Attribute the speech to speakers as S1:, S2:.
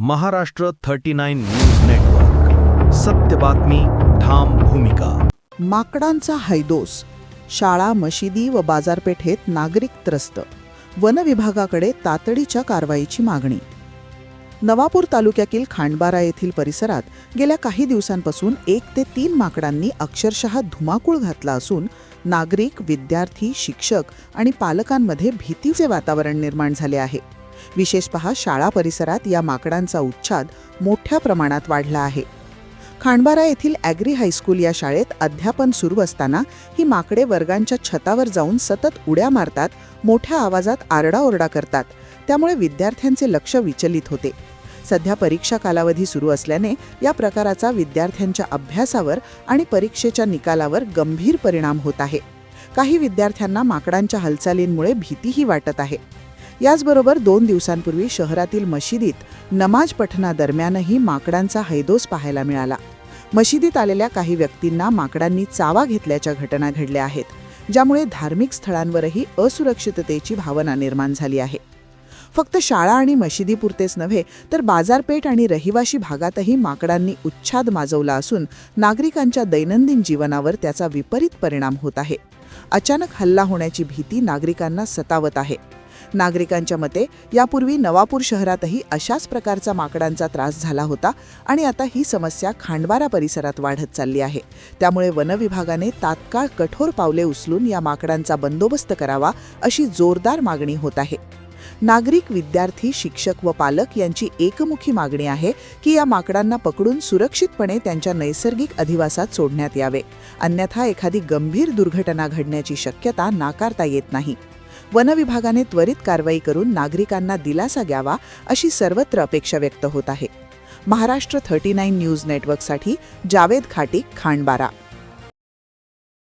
S1: Maharashtra 39 news network. सत्य बातमी, ठाम भूमिका.
S2: माकडांचा हैदोस. शाळा, मशिदी व बाजारपेठेत नागरिक त्रस्त. वन विभागाकडे तातडीच्या कारवाईची मागणी. नवापूर तालुक्यातील खांडबारा येथील परिसरात गेल्या काही दिवसांपासून 1 ते 3 माकडांनी अक्षरशः धुमाकूळ घातला असून नागरिक, विद्यार्थी, शिक्षक आणि पालकांमध्ये भीतीचे वातावरण निर्माण झाले आहे. विशेषतः शाळा परिसरात या माकडांचा उच्छाद मोठ्या प्रमाणात वाढला आहे. खांडबारा येथील ॲग्री हायस्कूल या शाळेत अध्यापन सुरू असताना ही माकडे वर्गांच्या छतावर जाऊन सतत उड्या मारतात, मोठ्या आवाजात आरडाओरडा करतात. त्यामुळे विद्यार्थ्यांचे लक्ष विचलित होते. सध्या परीक्षा कालावधी सुरू असल्याने या प्रकाराचा विद्यार्थ्यांच्या अभ्यासावर आणि परीक्षेच्या निकालावर गंभीर परिणाम होत आहे. काही विद्यार्थ्यांना माकडांच्या हालचालींमुळे भीतीही वाटत आहे. याचबरोबर 2 दिवसांपूर्वी शहरातील मशिदीत नमाज पठणादरम्यानही माकडांचा हैदोस पाहायला मिळाला. मशिदीत आलेल्या काही व्यक्तींना माकडांनी चावा घेतल्याच्या घटना घडल्या आहेत, ज्यामुळे धार्मिक स्थळांवरही असुरक्षिततेची भावना निर्माण झाली आहे. फक्त शाळा आणि मशिदीपुरतेच नव्हे तर बाजारपेठ आणि रहिवाशी भागातही माकडांनी उच्छाद माजवला असून नागरिकांच्या दैनंदिन जीवनावर त्याचा विपरीत परिणाम होत आहे. अचानक हल्ला होण्याची भीती नागरिकांना सतावत आहे. नागरिकांच्या मते यापूर्वी नवापूर शहरातही अशाच प्रकारचा माकडांचा त्रास झाला होता आणि आता ही समस्या खांडबारा परिसरात वाढत चालली आहे. त्यामुळे वनविभागाने तात्काळ कठोर पावले उचलून या माकडांचा बंदोबस्त करावा अशी जोरदार मागणी होत आहे. नागरिक, विद्यार्थी, शिक्षक व पालक यांची एकमुखी मागणी आहे की या माकडांना पकडून सुरक्षितपणे त्यांच्या नैसर्गिक अधिवासात सोडण्यात यावे, अन्यथा एखादी गंभीर दुर्घटना घडण्याची शक्यता नाकारता येत नाही. वनविभागाने त्वरित कारवाई करून नागरिकांना दिलासा द्यावा अशी सर्वत्र अपेक्षा व्यक्त होत आहे. महाराष्ट्र 39 न्यूज नेटवर्कसाठी जावेद खाटीक, खांडबारा.